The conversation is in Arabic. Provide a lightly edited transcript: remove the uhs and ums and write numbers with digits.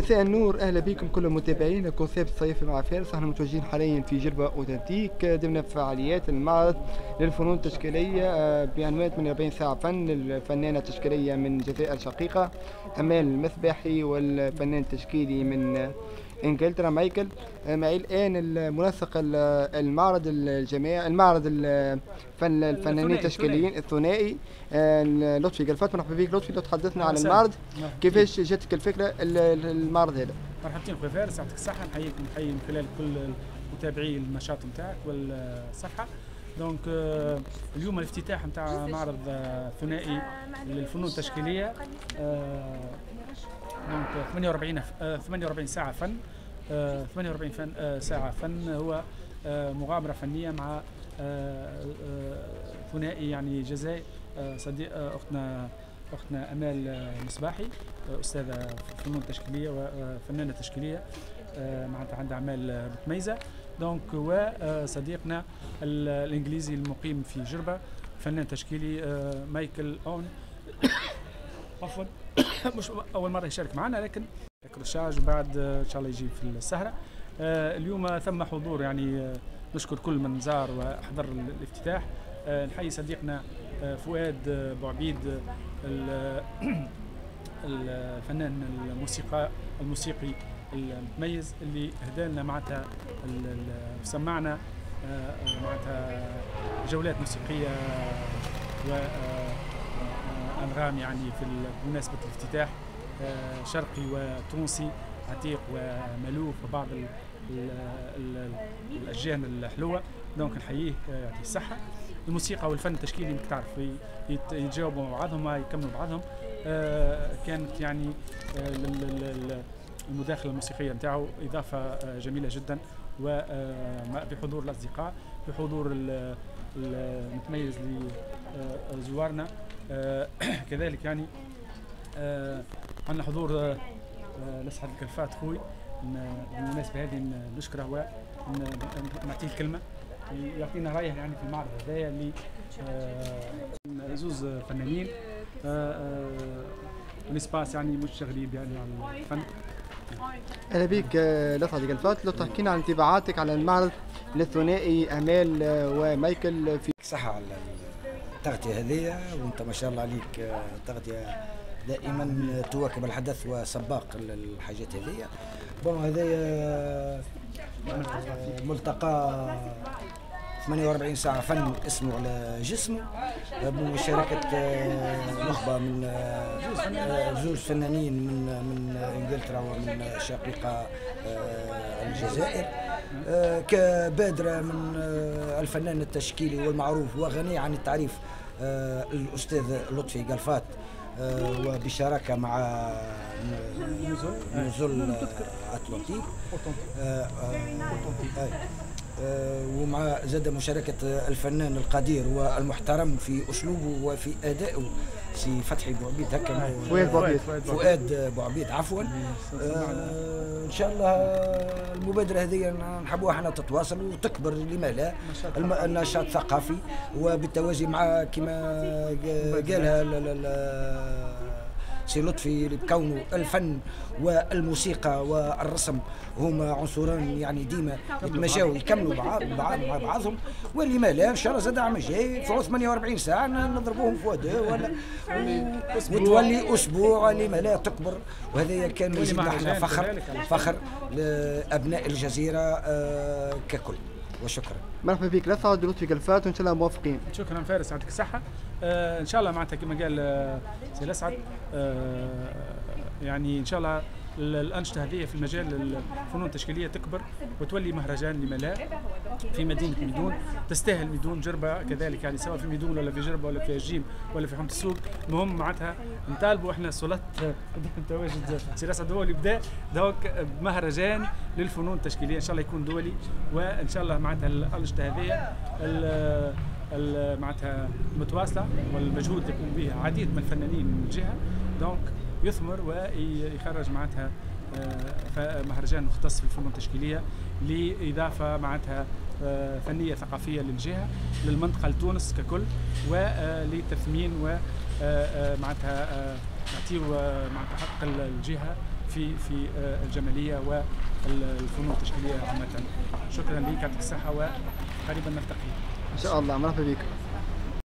مساء النور، اهلا بكم كل متابعينا كونسيبت صيفي مع فارس. احنا متواجدين حاليا في جربه اوتنتيك ضمن فعاليات المعرض للفنون التشكيليه بعنوان 48 ساعه فن للفنانه التشكيليه من الجزائر شقيقه امال المسبحي، والفنان التشكيلي من انجلترا مايكل. معي الان المنسق المعرض الجماعي، المعرض الفنانين التشكيليين الثنائي لطفي قلفات. مرحبا بك لطفي، لو تحدثنا عن المعرض كيفاش جاتك الفكره المعرض هذا؟ مرحبتين خويا فارس، يعطيك الصحه. نحييكم نحيي من خلال كل متابعي النشاط نتاعك والصفحه. دونك اليوم الافتتاح نتاع معرض ثنائي للفنون التشكيليه. دونك 48 ساعه فن. 48 ساعه فن هو مغامره فنيه مع ثنائي يعني جزائي صديق اختنا امال المصباحي، استاذه في الفنون التشكيليه وفنانه تشكيليه معناتها عندها اعمال متميزه. دونك وصديقنا الانجليزي المقيم في جربه فنان تشكيلي مايكل اون عفوا مش اول مره يشارك معنا، لكن رشاج وبعد ان شاء الله يجي في السهره. اليوم ثم حضور، يعني نشكر كل من زار وحضر الافتتاح. نحيي صديقنا فؤاد بوعبيد الفنان الموسيقي المتميز اللي اهدالنا معناتها سمعنا معناتها جولات موسيقيه وانغام يعني في بمناسبه الافتتاح، شرقي وتونسي عتيق وملوف وبعض الأجيال الحلوة. دونك نحييه يعطيه الصحة. الموسيقى والفن التشكيلي انك تعرف يتجاوبوا مع بعضهم ويكملوا بعضهم. كانت يعني المداخلة الموسيقية نتاعو إضافة جميلة جدا، وبحضور الأصدقاء، بحضور المتميز لزوارنا. كذلك يعني عندنا حضور لسعد الكلفات خوي. بالمناسبة هذه نشكره ونعطيه الكلمة يعطينا رايه يعني في المعرض هذايا اللي زوز فنانين الاسباس يعني مش غريب يعني على الفن. اهلا بك لسعد الكلفات، لو تحكينا عن انطباعاتك على المعرض الثنائي امال ومايكل. في صحة على التغطية هذه، وانت ما شاء الله عليك تغطية دائما تواكب الحدث وسباق الحاجات هذه. بون هذايا ملتقى 48 ساعة فن اسمه على جسمه، بمشاركة نخبة من زوج فنانين من انجلترا ومن شقيقة الجزائر، كبادرة من الفنان التشكيلي والمعروف وغني عن التعريف الأستاذ لطفي قلفات، وبشراكة مع نزول أتلانتيك، ومع زاد مشاركة الفنان القدير والمحترم في أسلوبه وفي أدائه سي فتحي بوعبيد، هكا فؤاد بوعبيد عفوا. ان شاء الله المبادره هذه نحبوها احنا تتواصل وتكبر، لما لا، النشاط الثقافي، وبالتوازي مع كما قالها سي لطفي بكونه الفن والموسيقى والرسم هما عنصران يعني ديما يتماشاو يكملوا مع بعضهم، واللي ما لا ان شاء الله زاد عام جاي في 48 ساعه نضربوهم في واد ولا وتولي اسبوع لما لا تكبر. وهذا كان يزيدنا احنا فخر لابناء الجزيره ككل. وشكرا. مرحبا بك لسعد لطفي قلفات، وان شاء الله موافقين. شكرا فارس، يعطيك الصحه. ان شاء الله معناتها كما قال سي لسعد، يعني ان شاء الله الأنشطة هذه في المجال الفنون التشكيلية تكبر وتولي مهرجان لما لا في مدينة ميدون. تستاهل ميدون، جربة كذلك يعني، سواء في ميدون ولا في جربة ولا في الجيم ولا في حومة السوق. المهم معناتها نطالبوا احنا سلطة التواجد سي لسعد هو اللي بدا دوك بمهرجان للفنون التشكيلية، ان شاء الله يكون دولي، وان شاء الله معناتها الأنشطة هذه معناتها متواصلة، والمجهود اللي يقوم به عديد من الفنانين من الجهة دونك يثمر ويخرج معناتها مهرجان مختص في الفنون التشكيلية لإضافة معناتها فنية ثقافية للجهة، للمنطقة لتونس ككل، ولتثمين ومعناتها نعطيو معناتها حق الجهة في الجماليه والفنون التشكيليه عامه. شكرا لك، يعطيك الصحه، وقريبا نلتقي ان شاء الله. مرحبا بك.